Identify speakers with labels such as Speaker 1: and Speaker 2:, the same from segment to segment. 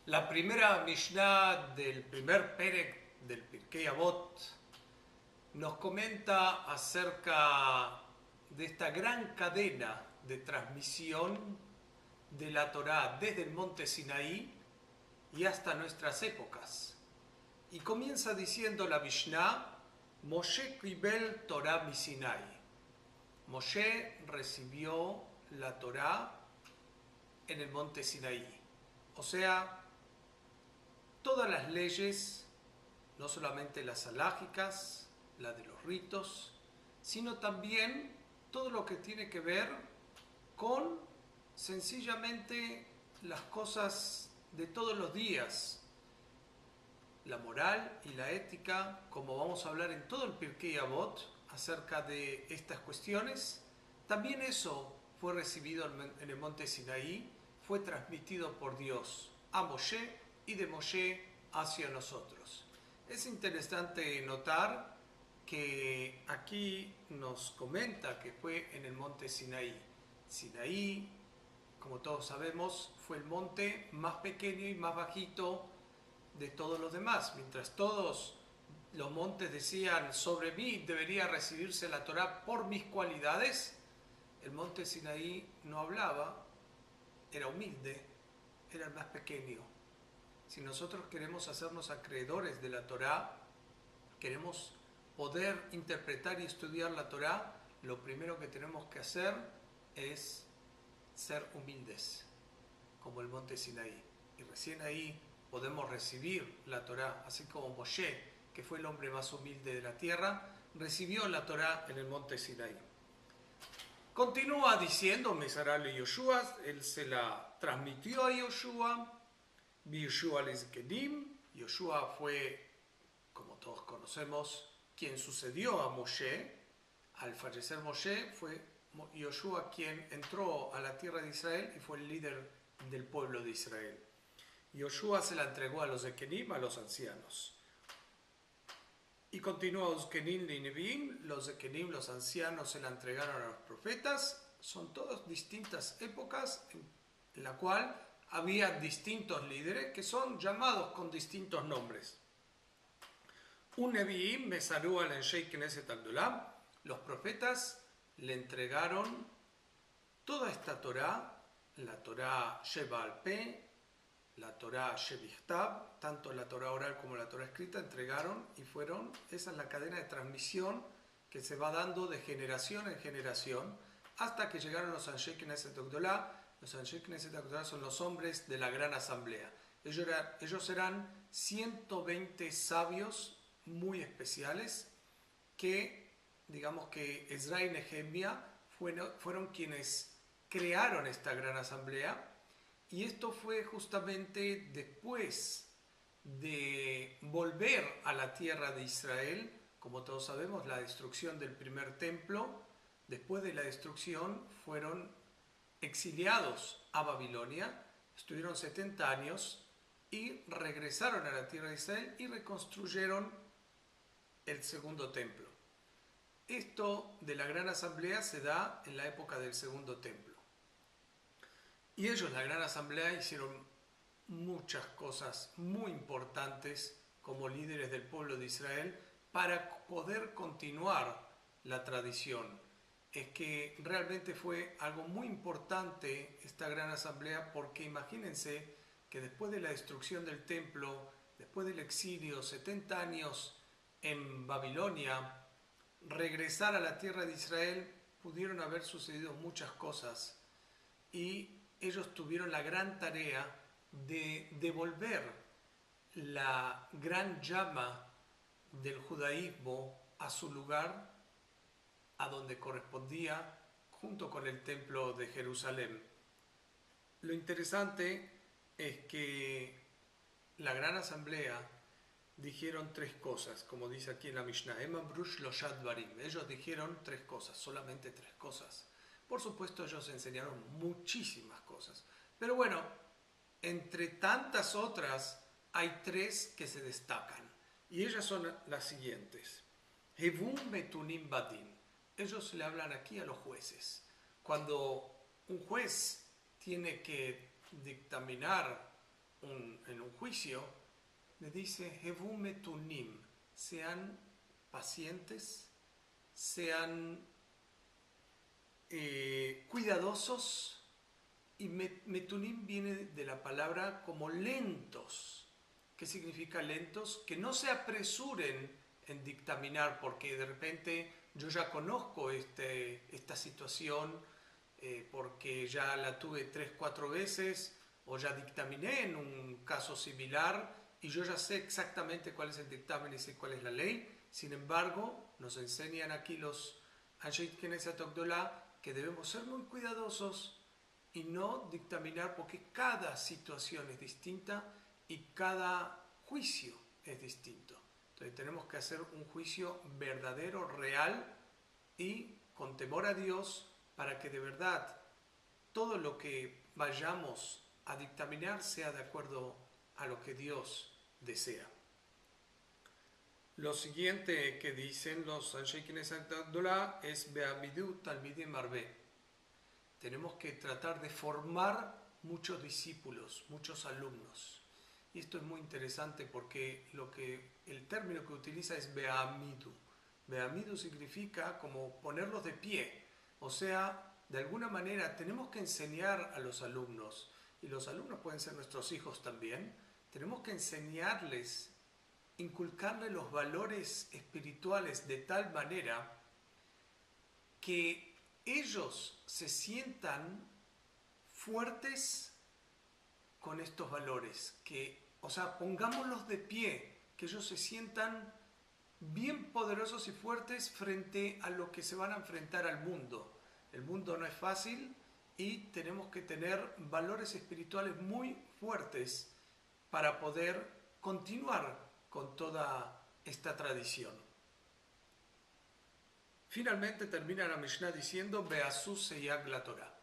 Speaker 1: La primera Mishnah del primer Perek del Pirkei Avot nos comenta acerca de esta gran cadena de transmisión de la Torá desde el monte Sinaí y hasta nuestras épocas. Y comienza diciendo la Mishnah, Moshe Kibel Torah mi Sinai. Moshe recibió la Torá en el monte Sinaí. O sea, todas las leyes, no solamente las halágicas, las de los ritos, sino también todo lo que tiene que ver con sencillamente las cosas de todos los días, la moral y la ética, como vamos a hablar en todo el Pirkei Avot acerca de estas cuestiones. También eso fue recibido en el monte Sinaí, fue transmitido por Dios a Moshe y de Moshe hacia nosotros. Es interesante notar que aquí nos comenta que fue en el monte Sinaí. Sinaí, como todos sabemos, fue el monte más pequeño y más bajito de todos los demás. Mientras todos los montes decían, sobre mí debería recibirse la Torá por mis cualidades, el monte Sinaí no hablaba, era humilde, era el más pequeño. Si nosotros queremos hacernos acreedores de la Torá, queremos poder interpretar y estudiar la Torá, lo primero que tenemos que hacer es ser humildes, como el monte Sinaí. Y recién ahí podemos recibir la Torá, así como Moshe, que fue el hombre más humilde de la tierra, recibió la Torá en el monte Sinaí. Continúa diciendo Mesarale Yoshua, él se la transmitió a Yoshua, Yoshua les Kedim. Yoshua fue, como todos conocemos, quien sucedió a Moshe. Al fallecer Moshe, fue Yoshua quien entró a la tierra de Israel y fue el líder del pueblo de Israel. Yoshua se la entregó a los Ekenim, a los ancianos. Y continúa Uzkenim y Neviim, los Ekenim, los ancianos, se la entregaron a los profetas. Son todas distintas épocas en la cual había distintos líderes que son llamados con distintos nombres. Un Neviim, Mesaru al Enshei Knesset Agdolam, los profetas le entregaron toda esta Torá, la Torá Sheba'al Peh, la Torá Shebichtab, tanto la Torá oral como la Torá escrita, entregaron y fueron, esa es la cadena de transmisión que se va dando de generación en generación hasta que llegaron los Anshei Knesset Agdolah. Los Anshei Knesset Agdolah son los hombres de la gran asamblea. Ellos eran 120 sabios muy especiales que, digamos que Ezra y Nehemia fueron quienes crearon esta gran asamblea. Y esto fue justamente después de volver a la tierra de Israel, como todos sabemos, la destrucción del primer templo. Después de la destrucción fueron exiliados a Babilonia, estuvieron 70 años y regresaron a la tierra de Israel y reconstruyeron el segundo templo. Esto de la gran asamblea se da en la época del segundo templo. Y ellos, la gran asamblea, hicieron muchas cosas muy importantes como líderes del pueblo de Israel para poder continuar la tradición. Es que realmente fue algo muy importante esta gran asamblea, porque imagínense que después de la destrucción del templo, después del exilio, 70 años en Babilonia, regresar a la tierra de Israel, pudieron haber sucedido muchas cosas y ellos tuvieron la gran tarea de devolver la gran llama del judaísmo a su lugar, a donde correspondía, junto con el templo de Jerusalén. Lo interesante es que la gran asamblea dijeron tres cosas, como dice aquí en la Mishnah. Ellos dijeron tres cosas, solamente tres cosas. Por supuesto, ellos enseñaron muchísimas cosas. Pero bueno, entre tantas otras, hay tres que se destacan. Y ellas son las siguientes. Hevum betunim badin. Ellos le hablan aquí a los jueces. Cuando un juez tiene que dictaminar en un juicio, le dice, Hevu metunim, sean pacientes, sean cuidadosos, y metunim viene de la palabra como lentos. ¿Qué significa lentos? Que no se apresuren en dictaminar, porque de repente yo ya conozco esta situación, porque ya la tuve 3-4 veces, o ya dictaminé en un caso similar, y yo ya sé exactamente cuál es el dictamen y sé cuál es la ley. Sin embargo, nos enseñan aquí los Anshe Knesset Agdolah que debemos ser muy cuidadosos y no dictaminar, porque cada situación es distinta y cada juicio es distinto. Entonces tenemos que hacer un juicio verdadero, real y con temor a Dios, para que de verdad todo lo que vayamos a dictaminar sea de acuerdo a lo que Dios desea. Lo siguiente que dicen los Anshe Knesset Agdolah es Be'amidu Talmidim Marbe. Tenemos que tratar de formar muchos discípulos, muchos alumnos. Y esto es muy interesante porque el término que utiliza es Be'amidu. Be'amidu significa como ponerlos de pie. O sea, de alguna manera tenemos que enseñar a los alumnos, y los alumnos pueden ser nuestros hijos también, tenemos que enseñarles, inculcarles los valores espirituales de tal manera que ellos se sientan fuertes con estos valores, o sea, pongámoslos de pie, que ellos se sientan bien poderosos y fuertes frente a lo que se van a enfrentar al mundo. El mundo no es fácil y tenemos que tener valores espirituales muy fuertes para poder continuar con toda esta tradición. Finalmente termina la Mishnah diciendo Be'asu seyag la Torah,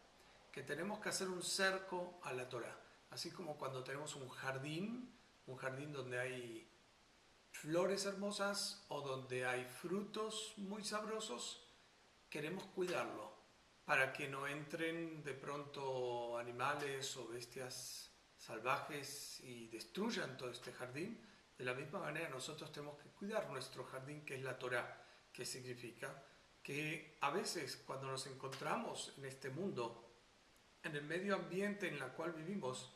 Speaker 1: que tenemos que hacer un cerco a la Torah, así como cuando tenemos un jardín donde hay flores hermosas o donde hay frutos muy sabrosos, queremos cuidarlo para que no entren de pronto animales o bestias salvajes y destruyan todo este jardín. De la misma manera nosotros tenemos que cuidar nuestro jardín, que es la Torah, que significa que a veces cuando nos encontramos en este mundo, en el medio ambiente en el cual vivimos,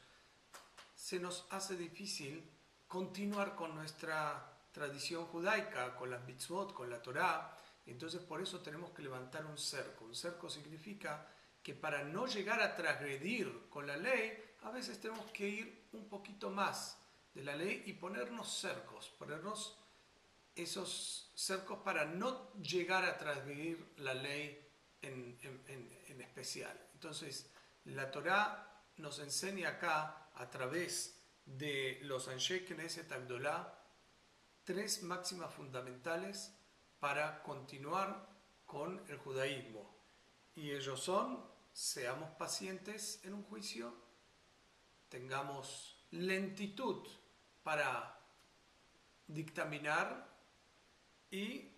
Speaker 1: se nos hace difícil continuar con nuestra tradición judaica, con las mitzvot, con la Torá. Entonces por eso tenemos que levantar un cerco. Un cerco significa que para no llegar a transgredir con la ley, a veces tenemos que ir un poquito más de la ley y ponernos cercos, ponernos esos cercos para no llegar a transgredir la ley en especial. Entonces, la Torá nos enseña acá, a través de los Anshe Knesset Agdolah, 3 máximas fundamentales para continuar con el judaísmo. Y ellos son: seamos pacientes en un juicio, tengamos lentitud para dictaminar, y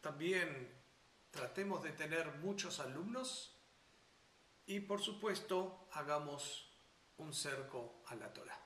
Speaker 1: también tratemos de tener muchos alumnos, y por supuesto hagamos un cerco a la Torá.